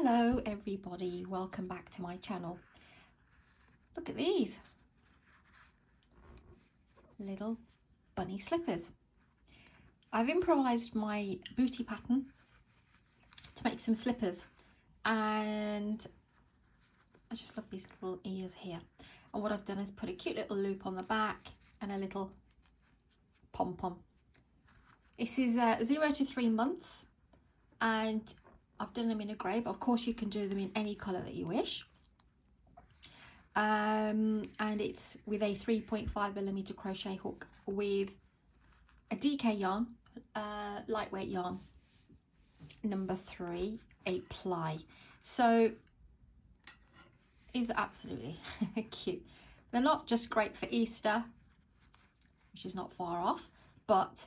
Hello everybody, welcome back to my channel. Look at these little bunny slippers. I've improvised my booty pattern to make some slippers, and I just love these little ears here. And what I've done is put a cute little loop on the back and a little pom-pom. This is 0 to 3 months, and I've done them in a grey, but of course you can do them in any colour that you wish. And it's with a 3.5mm crochet hook with a DK yarn, lightweight yarn, number 3, 8 ply. So these are absolutely cute. They're not just great for Easter, which is not far off, but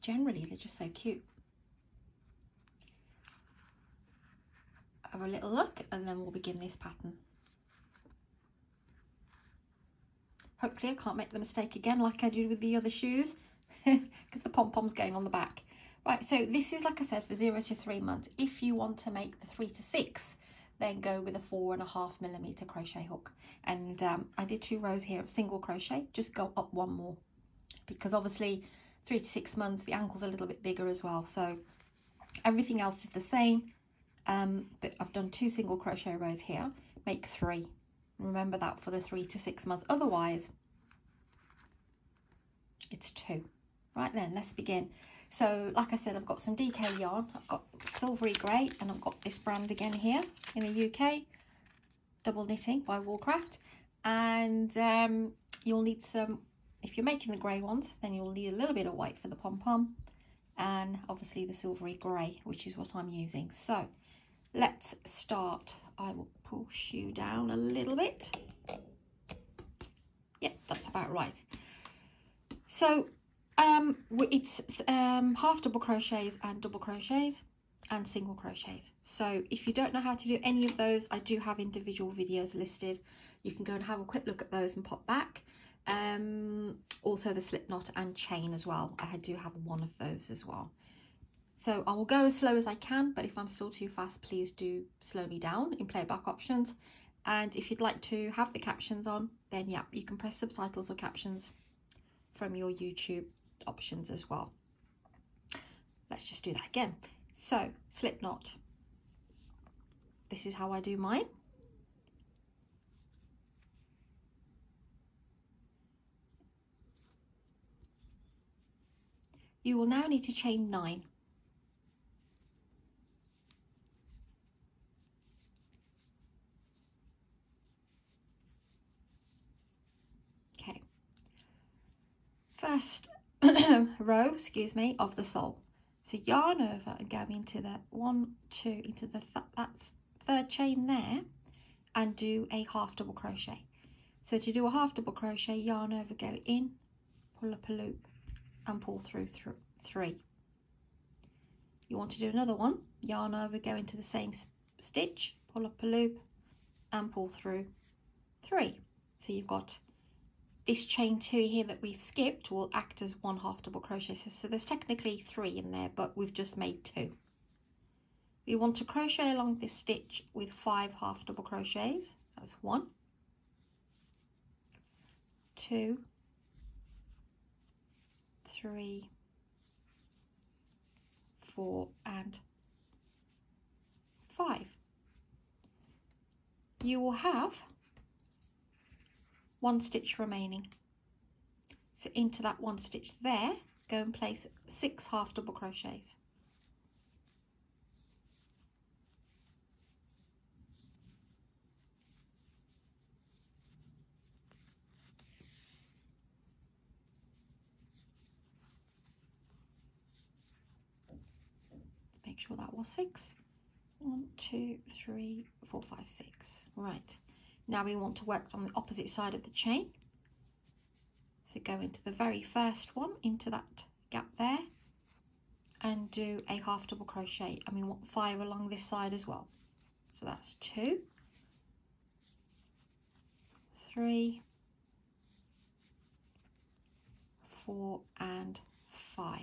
generally they're just so cute. Have a little look and then we'll begin this pattern. Hopefully I can't make the mistake again like I did with the other shoes, because the pom-pom's going on the back. Right, so this is, like I said, for 0 to 3 months. If you want to make the 3 to 6, then go with a 4.5mm crochet hook. And I did 2 rows here of single crochet, just go up 1 more, because obviously 3 to 6 months the ankle's a little bit bigger as well, so everything else is the same. But I've done 2 single crochet rows here, make 3. Remember that for the 3 to 6 months, otherwise it's 2. Right then, let's begin. So like I said, I've got some DK yarn, I've got silvery grey, and I've got this brand again here in the UK, Double Knitting by Woolcraft. And you'll need some, if you're making the grey ones, then you'll need a little bit of white for the pom-pom, and obviously the silvery grey, which is what I'm using. So let's start. I will push you down a little bit. Yep, that's about right. So it's half double crochets and double crochets and single crochets. So if you don't know how to do any of those, I do have individual videos listed. You can go and have a quick look at those and pop back. Also the slip knot and chain as well. I do have one of those as well. So I will go as slow as I can, but if I'm still too fast, please do slow me down in playback options. And if you'd like to have the captions on, then yeah, you can press subtitles or captions from your YouTube options as well. Let's just do that again. So slip knot. This is how I do mine. You will now need to chain 9. First row, excuse me, of the sole. So yarn over and go into the 1, 2, into the that's third chain there, and do a half double crochet. So to do a half double crochet, yarn over, go in, pull up a loop and pull through 3. You want to do another one, yarn over, go into the same stitch, pull up a loop and pull through 3. So you've got this chain 2 here that we've skipped will act as 1 half double crochet. So there's technically 3 in there, but we've just made 2. We want to crochet along this stitch with 5 half double crochets. That's 1, 2, 3, 4 and 5. You will have 1 stitch remaining. So into that 1 stitch there, go and place 6 half double crochets. Make sure that was 6. 1, 2, 3, 4, 5, 6. Right. Now we want to work on the opposite side of the chain. So go into the very first one, into that gap there, and do a half double crochet. And we want 5 along this side as well. So that's 2, 3, 4 and 5.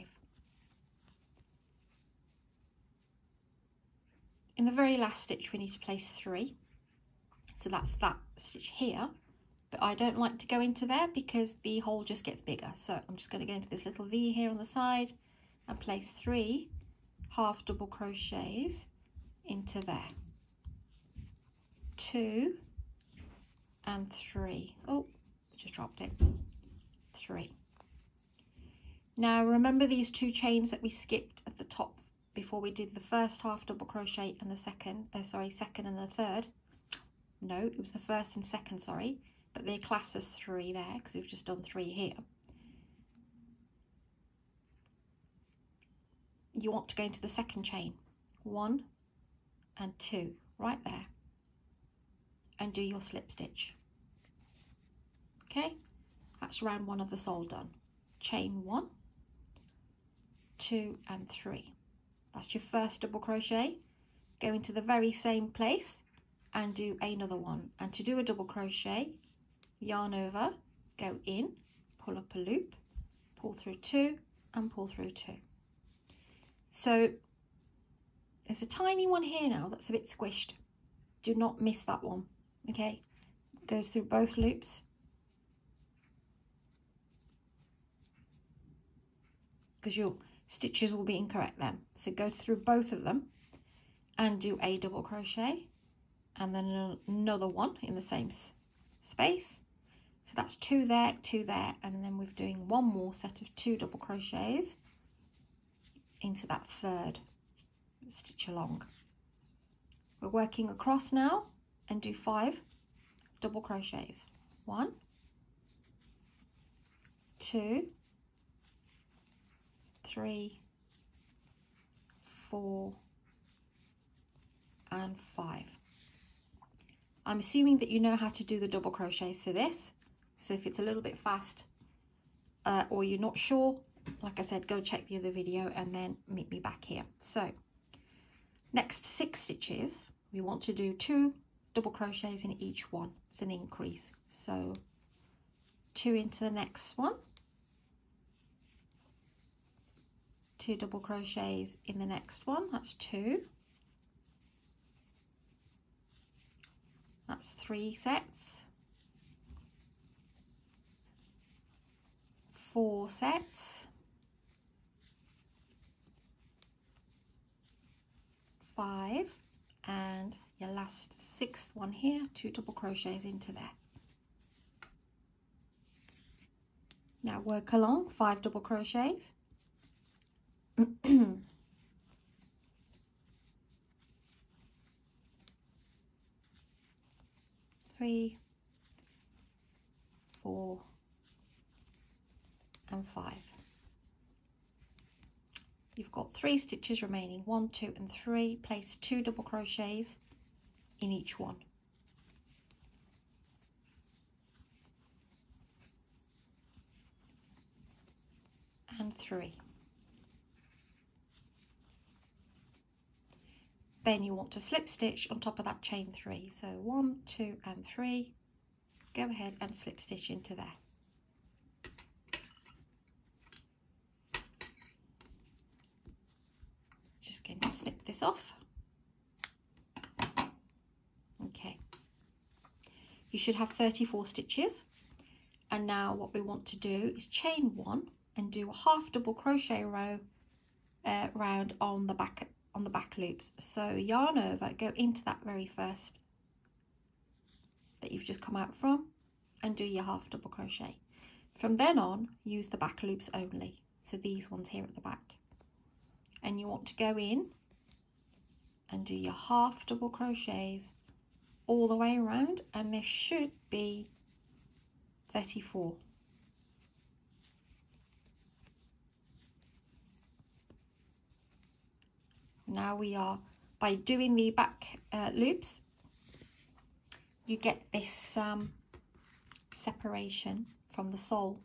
in the very last stitch we need to place 3, so that's that stitch here, but I don't like to go into there because the hole just gets bigger. So I'm just going to go into this little V here on the side and place 3 half double crochets into there, 2 and 3. Oh, just dropped it. 3. Now remember these 2 chains that we skipped at the top before we did the first half double crochet and the second and the third. No, it was the first and second, sorry, but they class as 3 there because we've just done 3 here. You want to go into the second chain, 1 and 2 right there, and do your slip stitch. Okay, that's round 1 of the sole done. Chain 1, 2 and 3. That's your first double crochet. Go into the very same place and do another one, and to do a double crochet, yarn over, go in, pull up a loop, pull through 2 and pull through 2. So there's a tiny one here now that's a bit squished. Do not miss that one. Okay, go through both loops, because your stitches will be incorrect then. So go through both of them and do a double crochet, and then another one in the same space. So that's 2 there, 2 there, and then we're doing one more set of 2 double crochets into that third stitch along. We're working across now and do 5 double crochets. 1, 2, 3, 4 and 5. I'm assuming that you know how to do the double crochets for this, so if it's a little bit fast or you're not sure, like I said, go check the other video and then meet me back here. So next 6 stitches we want to do 2 double crochets in each one. It's an increase, so 2 into the next one, 2 double crochets in the next one, that's 2, that's 3 sets, 4 sets, 5, and your last 6th one here, 2 double crochets into there. Now work along, 5 double crochets. 3, 4 and 5. You've got 3 stitches remaining, 1, 2 and 3. Place 2 double crochets in each one. And 3. Then you want to slip stitch on top of that chain 3. So 1, 2 and 3. Go ahead and slip stitch into there. Just going to snip this off. Okay. You should have 34 stitches. And now what we want to do is chain 1 and do a half double crochet row round on the back loops. So yarn over, go into that very first that you've just come out from and do your half double crochet. From then on, use the back loops only, so these ones here at the back, and you want to go in and do your half double crochets all the way around, and there should be 34. Now we are, by doing the back loops, you get this separation from the sole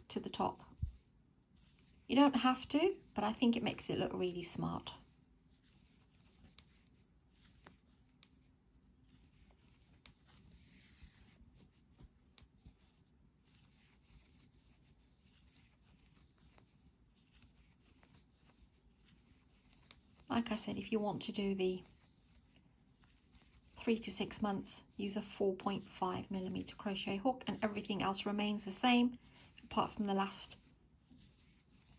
to the top. You don't have to, but I think it makes it look really smart. Like I said, if you want to do the 3 to 6 months, use a 4.5mm crochet hook, and everything else remains the same apart from the last.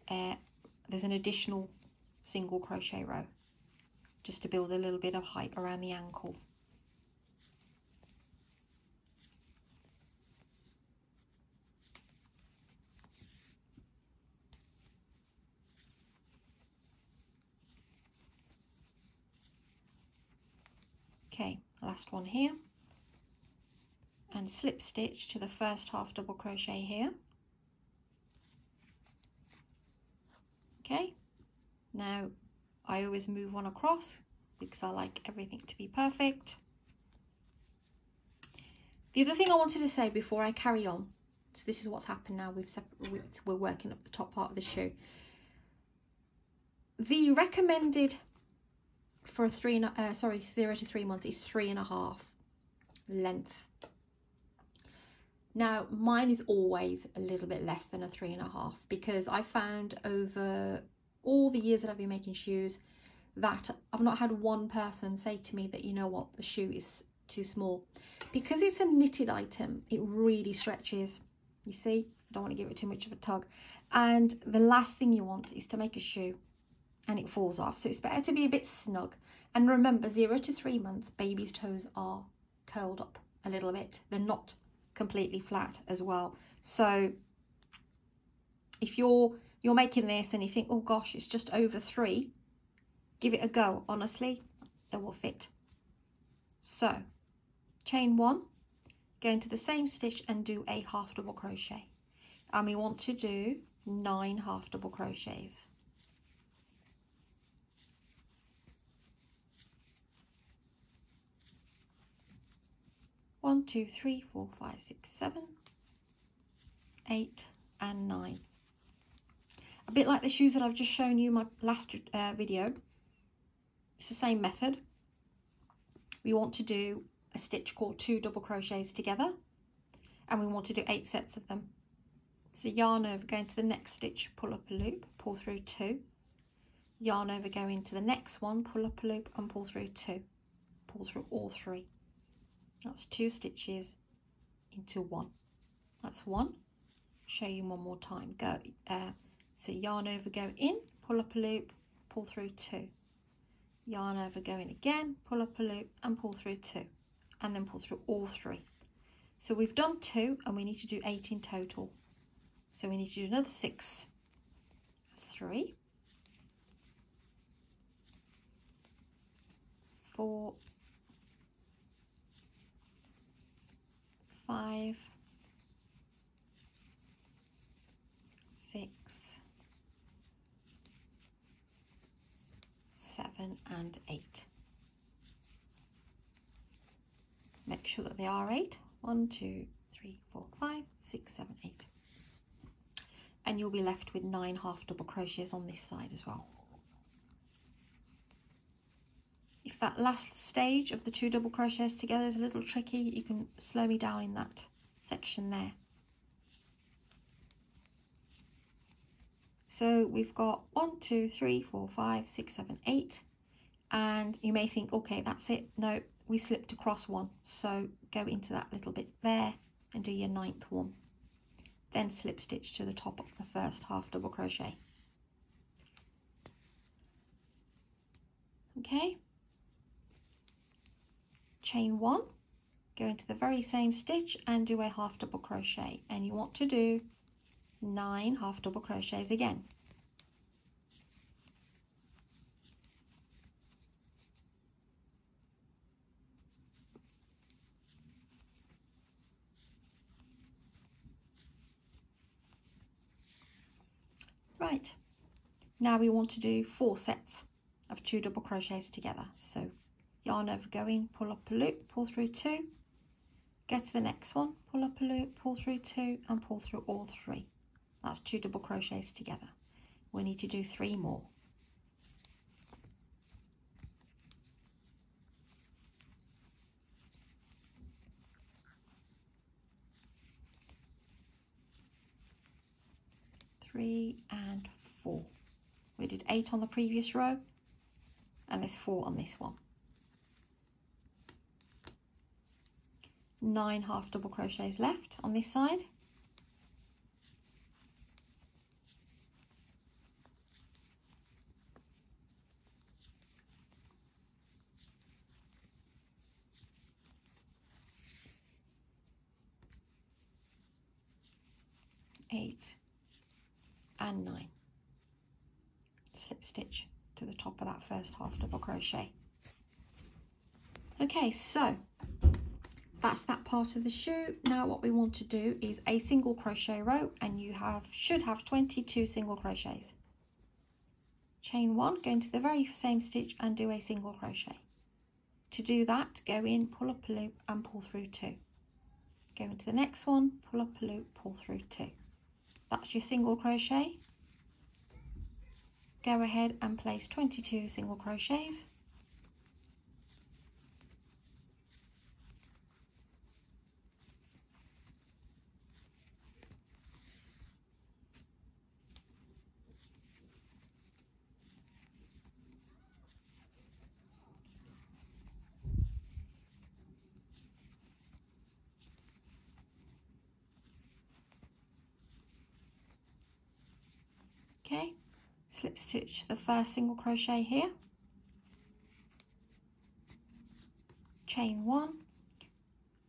There's an additional single crochet row just to build a little bit of height around the ankle. Okay, last one here, and slip stitch to the first half double crochet here. Okay, now I always move one across because I like everything to be perfect. The other thing I wanted to say before I carry on, so this is what's happened now, we're working up the top part of the shoe. The recommended for a 0 to 3 months is 3.5 length. Now mine is always a little bit less than a 3.5 because I found over all the years that I've been making shoes that I've not had one person say to me that, you know what, the shoe is too small. Because it's a knitted item, it really stretches. You see, I don't want to give it too much of a tug, and the last thing you want is to make a shoe and it falls off. So it's better to be a bit snug. And remember, 0 to 3 months, baby's toes are curled up a little bit. They're not completely flat as well. So if you're making this and you think, oh gosh, it's just over 3, give it a go. Honestly, it will fit. So chain 1, go into the same stitch and do a half double crochet, and we want to do 9 half double crochets. 1, 2, 3, 4, 5, 6, 7, 8 and 9. A bit like the shoes that I've just shown you in my last video. It's the same method. We want to do a stitch called 2 double crochets together, and we want to do 8 sets of them. So yarn over, go into the next stitch, pull up a loop, pull through 2, yarn over, go into the next one, pull up a loop and pull through 2, pull through all 3. That's 2 stitches into 1. That's 1. Show you one more time. Go so yarn over, go in, pull up a loop, pull through 2, yarn over, go in again, pull up a loop and pull through 2, and then pull through all 3. So we've done 2 and we need to do 8 in total. So we need to do another 6. 3, 4, 5, 6, 7 and 8. Make sure that they are 8. 1, 2, 3, 4, 5, 6, 7, 8. And you'll be left with 9 half double crochets on this side as well. If that last stage of the 2 double crochets together is a little tricky, you can slow me down in that section there. So we've got 1, 2, 3, 4, 5, 6, 7, 8, and you may think, okay, that's it. No, we slipped across one, so go into that little bit there and do your 9th one. Then slip stitch to the top of the first half double crochet. Okay, chain 1, go into the very same stitch and do a half double crochet, and you want to do 9 half double crochets again. Right, now we want to do 4 sets of 2 double crochets together. So yarn over, go in, pull up a loop, pull through 2, go to the next one, pull up a loop, pull through 2 and pull through all 3. That's 2 double crochets together. We need to do 3 more. Three and 4. We did 8 on the previous row, and there's 4 on this one. 9 half double crochets left on this side. Eight and 9. Slip stitch to the top of that first half double crochet. Okay, so that's that part of the shoe. Now what we want to do is a single crochet row, and you should have 22 single crochets. Chain 1, go into the very same stitch and do a single crochet. To do that, go in, pull up a loop and pull through 2. Go into the next one, pull up a loop, pull through 2. That's your single crochet. Go ahead and place 22 single crochets. Okay, slip stitch the first single crochet here, chain 1,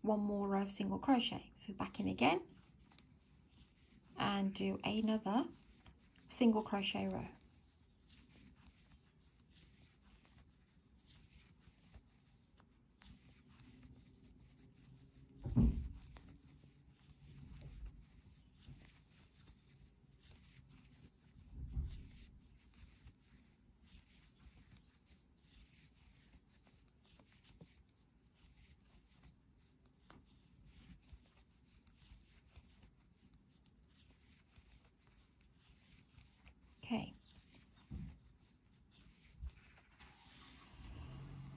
one more row of single crochet, so back in again and do another single crochet row. Okay,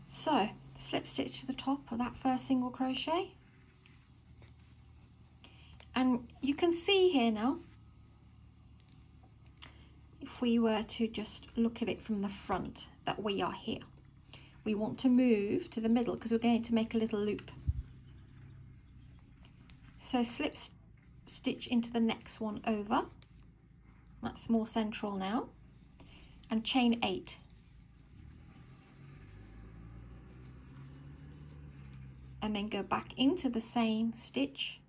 so slip stitch to the top of that first single crochet, and you can see here now, if we were to just look at it from the front, that we are here. We want to move to the middle because we're going to make a little loop. So slip stitch into the next one over, that's more central now, and chain 8. And then go back into the same stitch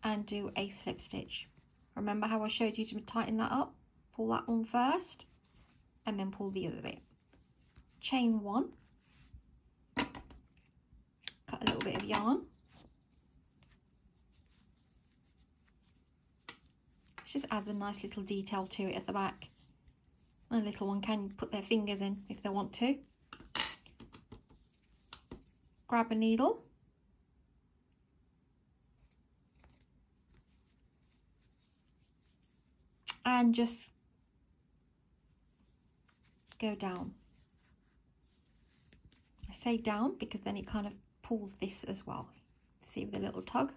and do a slip stitch. Remember how I showed you to tighten that up? Pull that one first and then pull the other bit. Chain 1, cut a little bit of yarn. Just adds a nice little detail to it at the back. And a little one can put their fingers in if they want to. Grab a needle. And just go down. I say down because then it kind of pulls this as well. See, with a little tug.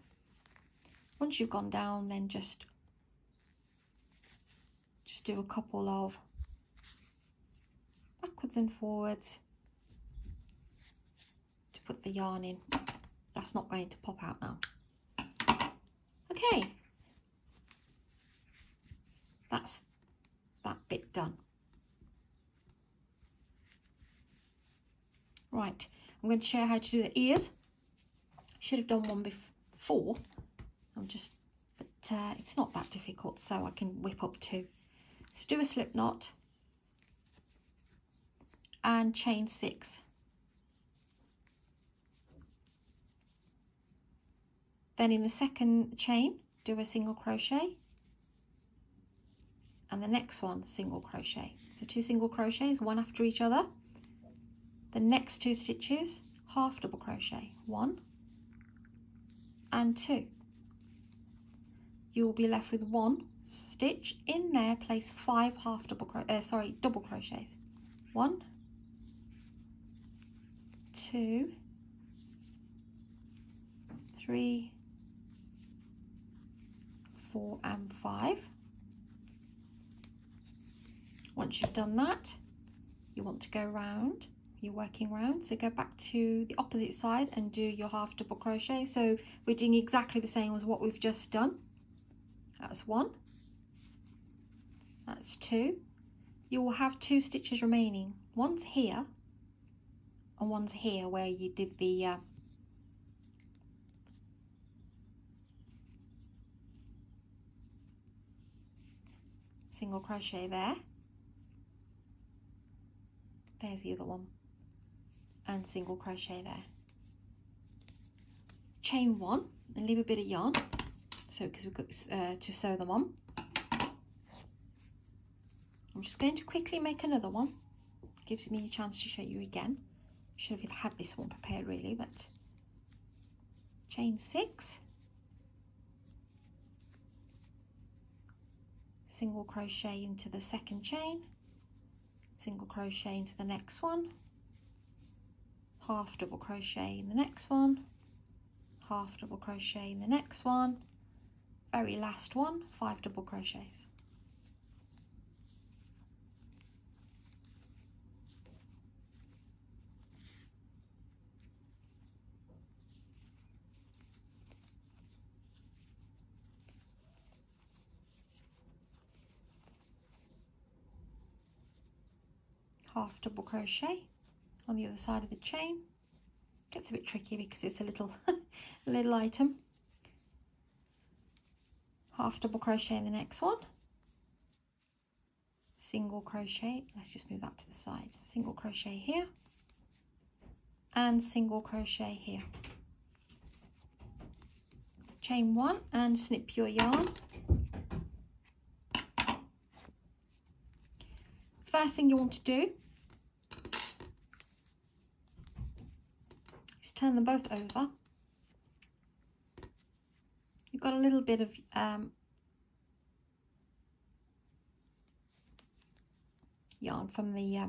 Once you've gone down, then just do a couple of backwards and forwards to put the yarn in. That's not going to pop out now. Okay, that's that bit done. Right, I'm going to show you how to do the ears. Should have done one before. But it's not that difficult, so I can whip up 2. So do a slip knot and chain 6. Then in the second chain, do a single crochet, and the next one single crochet. So 2 single crochets, one after each other. The next 2 stitches, half double crochet, 1 and 2. You will be left with 1 stitch. In there, place 5 double crochets. 1, 2, 3, 4 and 5. Once you've done that, you want to go round you're working round. So go back to the opposite side and do your half double crochet. So we're doing exactly the same as what we've just done. That's 1, that's 2. You will have 2 stitches remaining. One's here and one's here where you did the single crochet there. There's the other one, and single crochet there. Chain 1 and leave a bit of yarn, so because we've got to sew them on. I'm just going to quickly make another one. It gives me a chance to show you again. Should have had this one prepared really, but chain 6, single crochet into the second chain, single crochet into the next one, half double crochet in the next one, half double crochet in the next one, very last one, 5 double crochets. Half double crochet on the other side of the chain. Gets a bit tricky because it's a little little item. Half double crochet in the next one, single crochet, let's just move that to the side, single crochet here and single crochet here, chain 1 and snip your yarn. First thing you want to do is turn them both over. You've got a little bit of yarn from the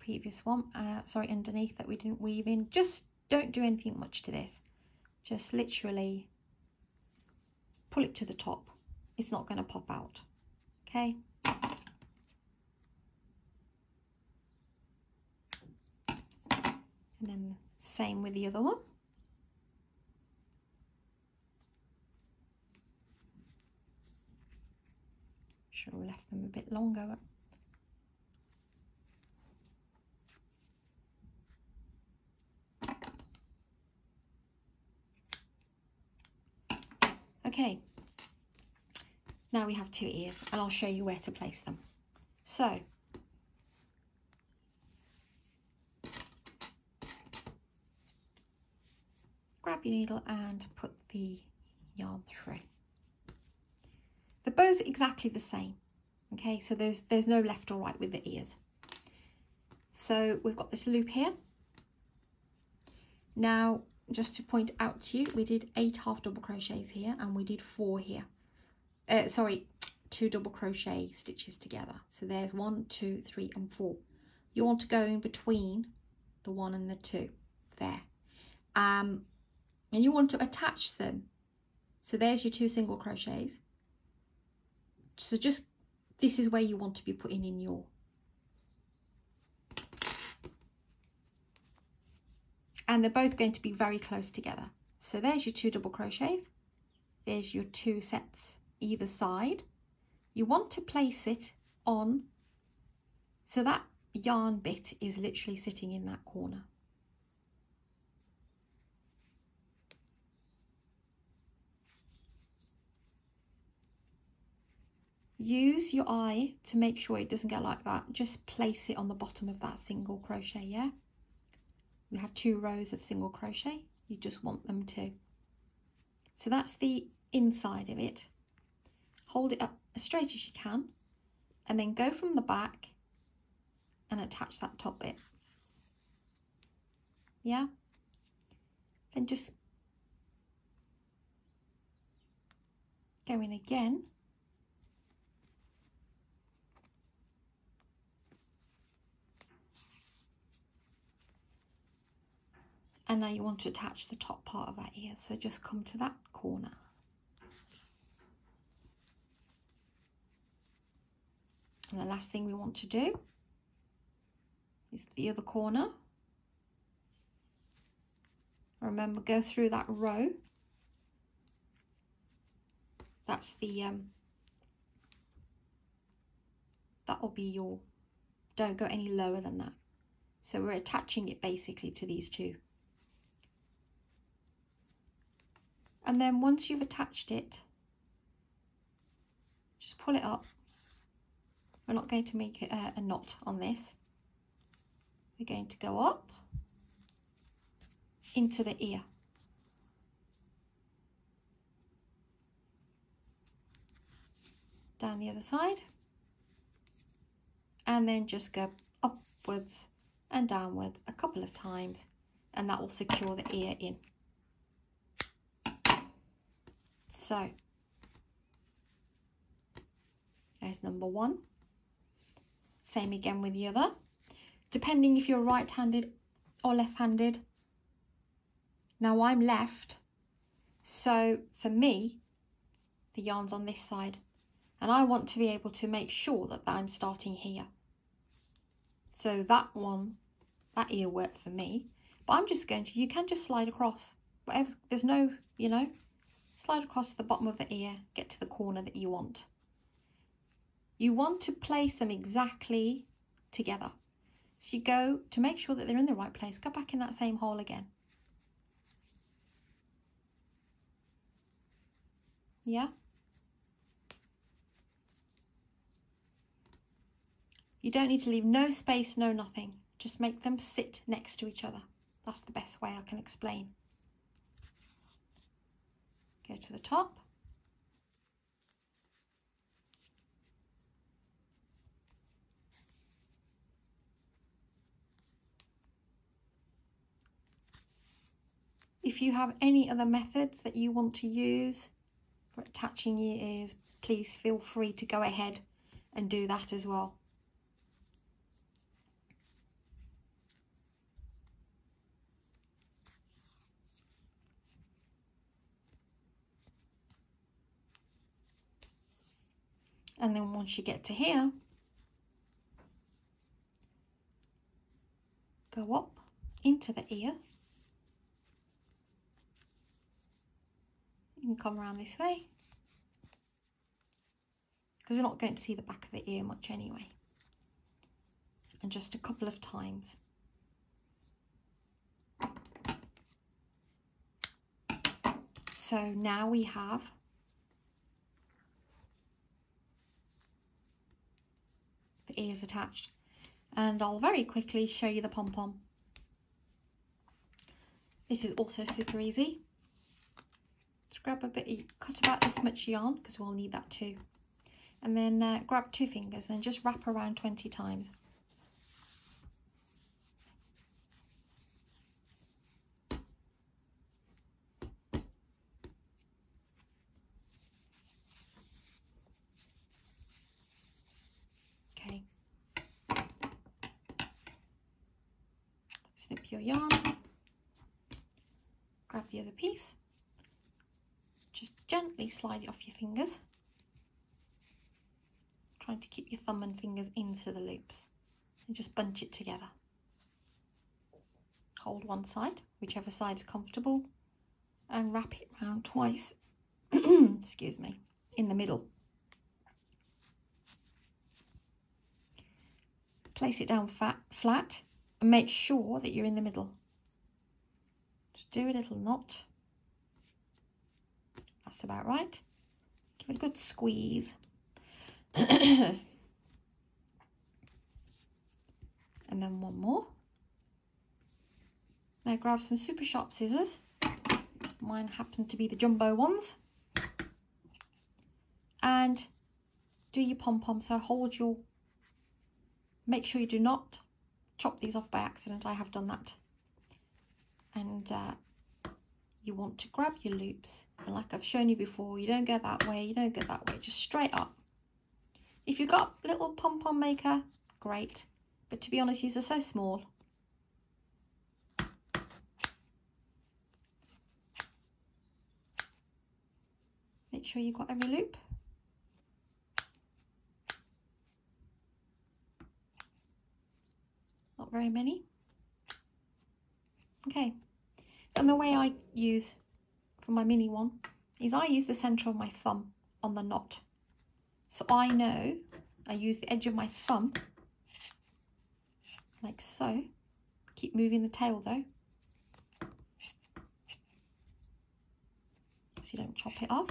previous one, sorry, underneath that we didn't weave in. Just don't do anything much to this. Just literally pull it to the top. It's not going to pop out, okay? And then same with the other one. Should have left them a bit longer. Okay, now we have 2 ears and I'll show you where to place them. So grab your needle and put the yarn through. They're both exactly the same, okay, so there's no left or right with the ears. So we've got this loop here. Now just to point out to you, we did 8 half double crochets here and we did 4 here. Sorry, 2 double crochet stitches together. So there's 1, 2, 3 and 4. You want to go in between the 1 and the 2 there. And you want to attach them. So there's your 2 single crochets. So just, this is where you want to be putting in your and they're both going to be very close together. So there's your 2 double crochets, there's your 2 sets either side. You want to place it on so that yarn bit is literally sitting in that corner. Use your eye to make sure it doesn't get like that. Just place it on the bottom of that single crochet, yeah? We have 2 rows of single crochet. You just want them to. So that's the inside of it. Hold it up as straight as you can and then go from the back and attach that top bit. Yeah? Then just go in again. And now you want to attach the top part of that ear, so just come to that corner. And the last thing we want to do is the other corner. Remember, go through that row. That's the that will be your, don't go any lower than that. So we're attaching it basically to these two. And then once you've attached it, just pull it up. We're not going to make it a knot on this. We're going to go up into the ear. Down the other side. And then just go upwards and downwards a couple of times, and that will secure the ear in. So there's number one. Same again with the other, depending if you're right-handed or left-handed. Now I'm left, so for me the yarn's on this side, and I want to be able to make sure that I'm starting here. So that one, that ear worked for me, but I'm just going to, you can just slide across, whatever, there's no, you know, slide across to the bottom of the ear, get to the corner that you want. You want to place them exactly together. So you go, to make sure that they're in the right place, go back in that same hole again. Yeah? You don't need to leave no space, no nothing. Just make them sit next to each other. That's the best way I can explain. Go to the top. If you have any other methods that you want to use for attaching your ears, please feel free to go ahead and do that as well. And then once you get to here, go up into the ear. You can come around this way, because we're not going to see the back of the ear much anyway. And just a couple of times. So now we have the ears attached, and I'll very quickly show you the pom-pom. This is also super easy. Just grab a bit, cut about this much yarn, because we'll need that too, and then grab 2 fingers and just wrap around 20 times. Okay, snip your yarn, grab the other piece, just gently slide it off your fingers, trying to keep your thumb and fingers into the loops, and just bunch it together. Hold one side, whichever side's comfortable, and wrap it round twice, excuse me, in the middle. Place it down flat and make sure that you're in the middle. Just do a little knot. That's about right. Give it a good squeeze. And then one more. Now grab some super sharp scissors. Mine happen to be the jumbo ones. And do your pom-pom. So hold your, make sure you do not chop these off by accident. I have done that. And you want to grab your loops, and like I've shown you before, you don't go that way, you don't go that way, just straight up. If you've got a little pom-pom maker, great, but to be honest, these are so small. Make sure you've got every loop. Not very many. Okay, and the way I use for my mini one is I use the center of my thumb on the knot. So I know I use the edge of my thumb, like so. Keep moving the tail though, so you don't chop it off.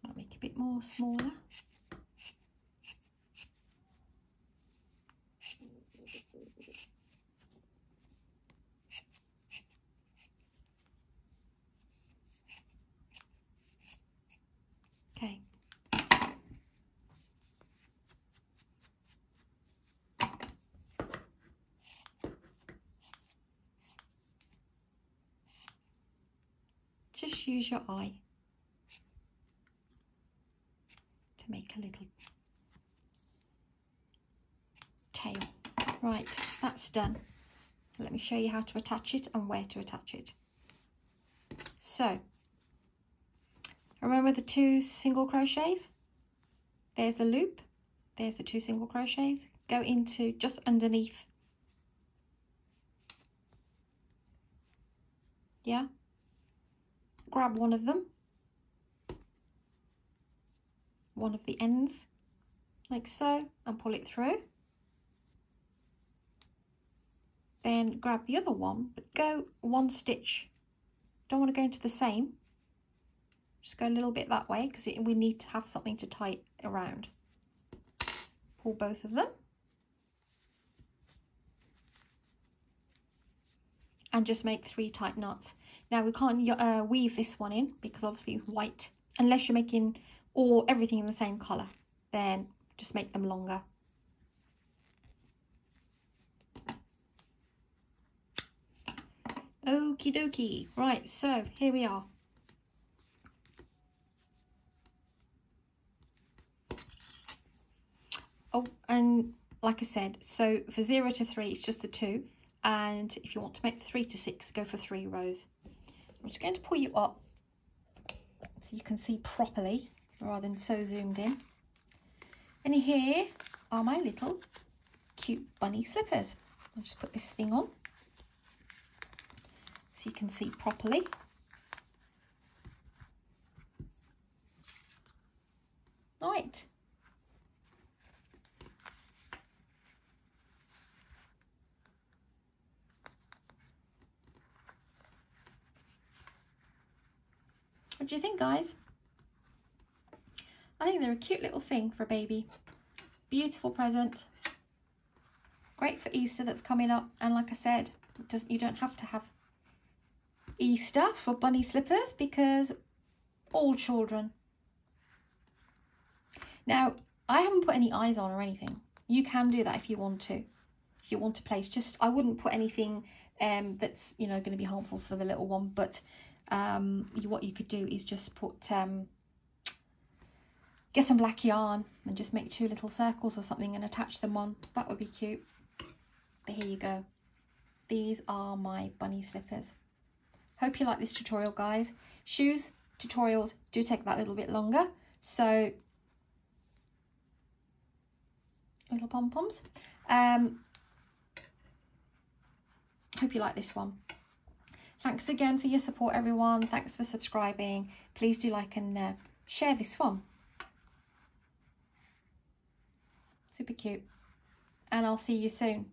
Might make it a bit more smaller. Okay. Just use your eye to make a little tail. Right, that's done. Let me show you how to attach it and where to attach it. So, remember the 2 single crochets? There's the loop, there's the 2 single crochets. Go into just underneath. Yeah? Grab one of them, one of the ends, like so, and pull it through. Then grab the other one, but go 1 stitch. Don't want to go into the same. Just go a little bit that way because we need to have something to tie it around. Pull both of them. And just make 3 tight knots. Now we can't weave this one in because obviously it's white. Unless you're making everything in the same colour, then just make them longer. Okie dokie. Right, so here we are. Oh, and like I said, so for 0 to 3 it's just the 2, and if you want to make 3 to 6, go for 3 rows. I'm just going to pull you up so you can see properly rather than so zoomed in. And here are my little cute bunny slippers. I'll just put this thing on so you can see properly. Right. What do you think, guys? I think they're a cute little thing for a baby. Beautiful present. Great for Easter that's coming up. And like I said, you don't have to have Easter for bunny slippers because all children. Now, I haven't put any eyes on or anything. You can do that if you want to. If you want to place, I wouldn't put anything that's, you know, going to be harmful for the little one. But what you could do is just put, get some black yarn and just make 2 little circles or something and attach them on. That would be cute. But here you go. These are my bunny slippers. Hope you like this tutorial, guys. Shoes tutorials do take that little bit longer. So, little pom-poms. Hope you like this one. Thanks again for your support, everyone. Thanks for subscribing. Please do like and share this one. Super cute. And I'll see you soon.